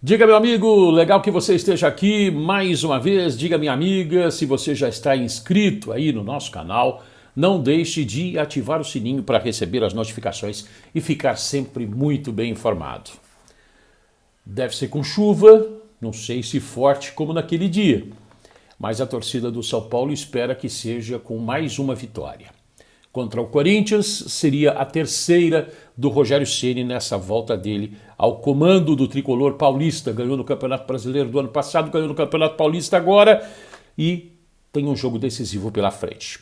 Diga, meu amigo, legal que você esteja aqui mais uma vez. Diga, minha amiga, se você já está inscrito aí no nosso canal, não deixe de ativar o sininho para receber as notificações e ficar sempre muito bem informado. Deve ser com chuva, não sei se forte como naquele dia, mas a torcida do São Paulo espera que seja com mais uma vitória. Contra o Corinthians, seria a terceira do Rogério Ceni nessa volta dele ao comando do tricolor paulista. Ganhou no Campeonato Brasileiro do ano passado, ganhou no Campeonato Paulista agora e tem um jogo decisivo pela frente.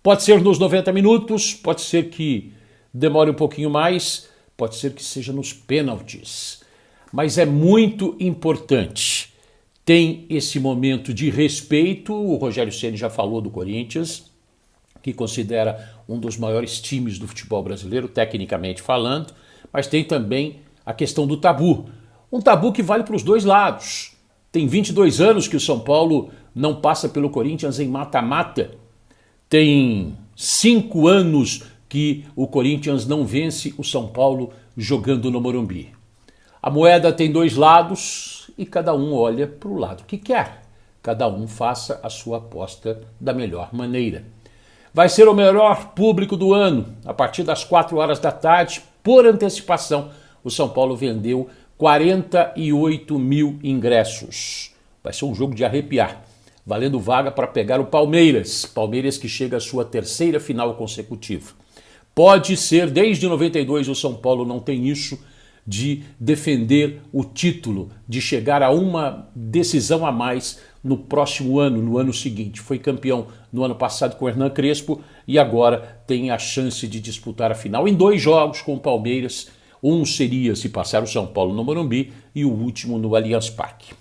Pode ser nos 90 minutos, pode ser que demore um pouquinho mais, pode ser que seja nos pênaltis. Mas é muito importante. Tem esse momento de respeito, o Rogério Ceni já falou do Corinthians, que considera um dos maiores times do futebol brasileiro, tecnicamente falando, mas tem também a questão do tabu. Um tabu que vale para os dois lados. Tem 22 anos que o São Paulo não passa pelo Corinthians em mata-mata. Tem 5 anos que o Corinthians não vence o São Paulo jogando no Morumbi. A moeda tem dois lados e cada um olha para o lado que quer. Cada um faça a sua aposta da melhor maneira. Vai ser o melhor público do ano. A partir das 4 horas da tarde, por antecipação, o São Paulo vendeu 48 mil ingressos. Vai ser um jogo de arrepiar, valendo vaga para pegar o Palmeiras. Palmeiras que chega à sua terceira final consecutiva. Pode ser, desde 92 o São Paulo não tem isso, de defender o título, de chegar a uma decisão a mais no próximo ano, no ano seguinte. Foi campeão no ano passado com o Hernan Crespo e agora tem a chance de disputar a final em 2 jogos com o Palmeiras. Um seria se passar o São Paulo no Morumbi e o último no Allianz Parque.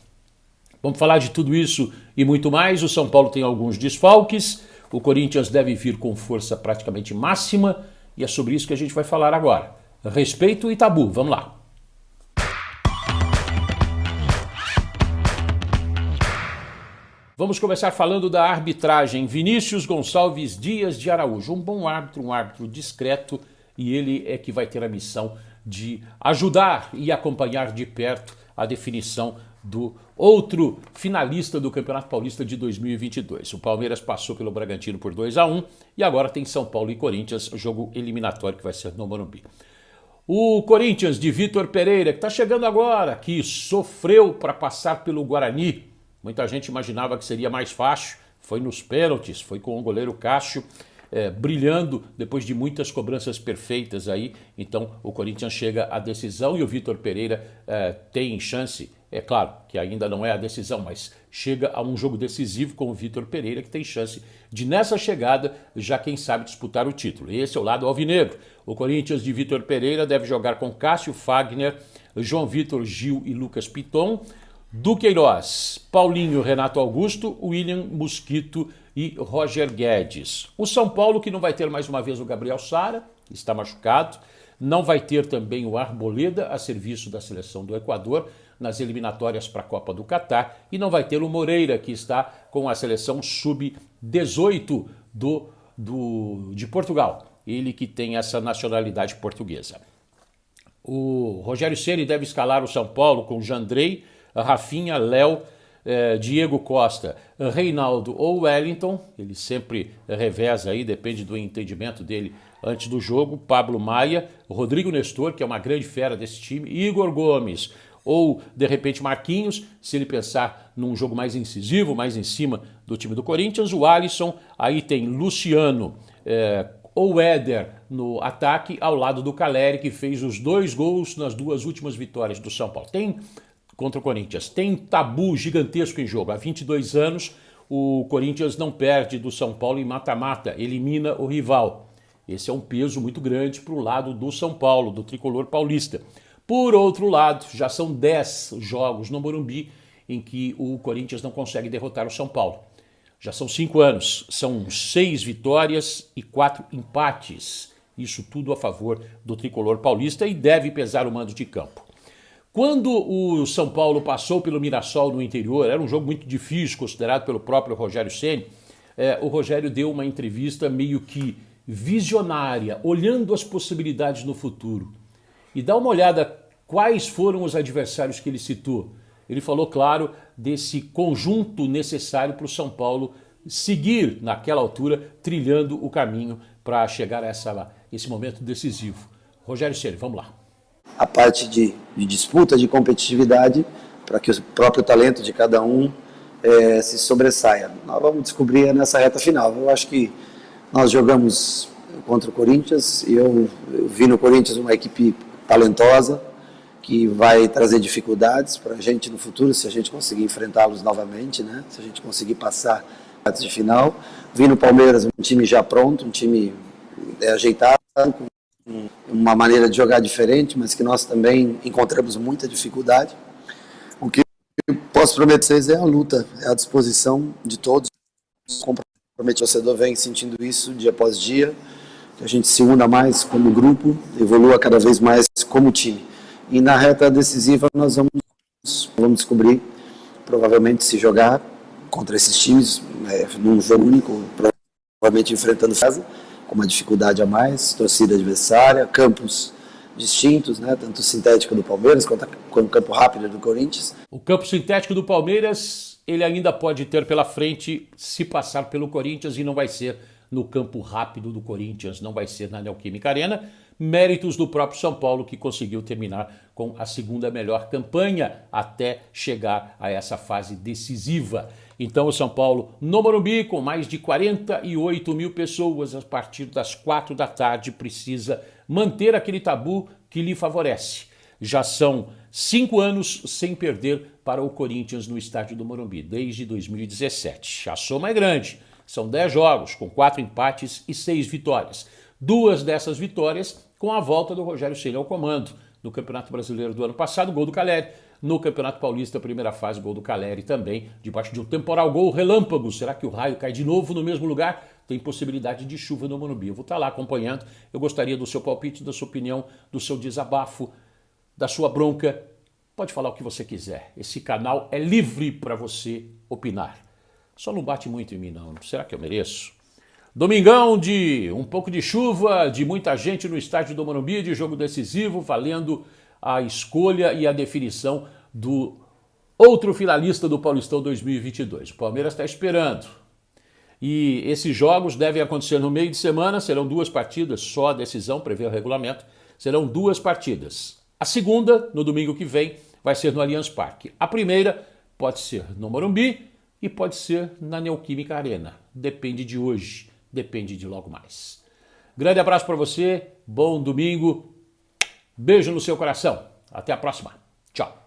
Vamos falar de tudo isso e muito mais. O São Paulo tem alguns desfalques, o Corinthians deve vir com força praticamente máxima e é sobre isso que a gente vai falar agora. Respeito e tabu, vamos lá. Vamos começar falando da arbitragem. Vinícius Gonçalves Dias de Araújo, um bom árbitro, um árbitro discreto, e ele é que vai ter a missão de ajudar e acompanhar de perto a definição do outro finalista do Campeonato Paulista de 2022. O Palmeiras passou pelo Bragantino por 2-1 e agora tem São Paulo e Corinthians, jogo eliminatório que vai ser no Morumbi. O Corinthians de Vitor Pereira, que está chegando agora, que sofreu para passar pelo Guarani. Muita gente imaginava que seria mais fácil, foi nos pênaltis, foi com o goleiro Cássio brilhando depois de muitas cobranças perfeitas aí. Então o Corinthians chega à decisão e o Vitor Pereira tem chance, é claro que ainda não é a decisão, mas chega a um jogo decisivo com o Vitor Pereira que tem chance de nessa chegada já quem sabe disputar o título. Esse é o lado alvinegro. O Corinthians de Vitor Pereira deve jogar com Cássio, Fagner, João Vitor, Gil e Lucas Piton, Duqueiroz, Paulinho, Renato Augusto, William Mosquito e Roger Guedes. O São Paulo que não vai ter mais uma vez o Gabriel Sara, que está machucado, não vai ter também o Arboleda a serviço da seleção do Equador nas eliminatórias para a Copa do Catar e não vai ter o Moreira que está com a seleção sub-18 de Portugal, ele que tem essa nacionalidade portuguesa. O Rogério Ceni deve escalar o São Paulo com Jandrei, Rafinha, Léo, Diego Costa, Reinaldo ou Wellington, ele sempre reveza aí, depende do entendimento dele antes do jogo, Pablo Maia, Rodrigo Nestor, que é uma grande fera desse time, Igor Gomes ou de repente Marquinhos, se ele pensar num jogo mais incisivo, mais em cima do time do Corinthians, o Alisson, aí tem Luciano ou Éder no ataque, ao lado do Caleri, que fez os 2 gols nas 2 últimas vitórias do São Paulo. Contra o Corinthians. Tem tabu gigantesco em jogo. Há 22 anos o Corinthians não perde do São Paulo em mata-mata, elimina o rival. Esse é um peso muito grande para o lado do São Paulo, do tricolor paulista. Por outro lado, já são 10 jogos no Morumbi em que o Corinthians não consegue derrotar o São Paulo. Já são 5 anos, são 6 vitórias e 4 empates. Isso tudo a favor do tricolor paulista e deve pesar o mando de campo. Quando o São Paulo passou pelo Mirassol no interior, era um jogo muito difícil, considerado pelo próprio Rogério Ceni, o Rogério deu uma entrevista meio que visionária, olhando as possibilidades no futuro. E dá uma olhada quais foram os adversários que ele citou. ele falou, claro, desse conjunto necessário para o São Paulo seguir naquela altura, trilhando o caminho para chegar a esse momento decisivo. Rogério Ceni, vamos lá. A parte de disputa, de competitividade, para que o próprio talento de cada um se sobressaia. Nós vamos descobrir nessa reta final. Eu acho que nós jogamos contra o Corinthians e eu vi no Corinthians uma equipe talentosa que vai trazer dificuldades para a gente no futuro, se a gente conseguir enfrentá-los novamente, né? Se a gente conseguir passar antes de final. Vi no Palmeiras um time já pronto, um time ajeitado, com uma maneira de jogar diferente, mas que nós também encontramos muita dificuldade. O que eu posso prometer para vocês é a luta, é a disposição de todos. O torcedor vem sentindo isso dia após dia, que a gente se una mais como grupo, evolua cada vez mais como time. E na reta decisiva nós vamos descobrir, provavelmente, se jogar contra esses times, num jogo único, provavelmente enfrentando casa, com uma dificuldade a mais, torcida adversária, campos distintos, né, tanto o sintético do Palmeiras quanto o campo rápido do Corinthians. O campo sintético do Palmeiras, ele ainda pode ter pela frente se passar pelo Corinthians e não vai ser no campo rápido do Corinthians, não vai ser na Neoquímica Arena. Méritos do próprio São Paulo, que conseguiu terminar com a segunda melhor campanha até chegar a essa fase decisiva. Então o São Paulo no Morumbi, com mais de 48 mil pessoas a partir das 4 da tarde, precisa manter aquele tabu que lhe favorece. Já são 5 anos sem perder para o Corinthians no estádio do Morumbi, desde 2017. A soma é grande, são 10 jogos, com 4 empates e 6 vitórias. 2 dessas vitórias com a volta do Rogério Ceni ao comando. No Campeonato Brasileiro do ano passado, gol do Caleri. No Campeonato Paulista, primeira fase, gol do Caleri também, debaixo de um temporal, gol relâmpago. Será que o raio cai de novo no mesmo lugar? Tem possibilidade de chuva no Morumbi. Eu vou estar lá acompanhando. Eu gostaria do seu palpite, da sua opinião, do seu desabafo, da sua bronca. Pode falar o que você quiser. Esse canal é livre para você opinar. Só não bate muito em mim, não. Será que eu mereço? Domingão de um pouco de chuva, de muita gente no estádio do Morumbi, de jogo decisivo, valendo a escolha e a definição do outro finalista do Paulistão 2022. O Palmeiras está esperando. E esses jogos devem acontecer no meio de semana, serão 2 partidas, só a decisão, prevê o regulamento, serão 2 partidas. A segunda, no domingo que vem, vai ser no Allianz Parque. A primeira pode ser no Morumbi e pode ser na Neoquímica Arena. Depende de hoje. Depende de logo mais. Grande abraço para você, bom domingo, beijo no seu coração. Até a próxima. Tchau.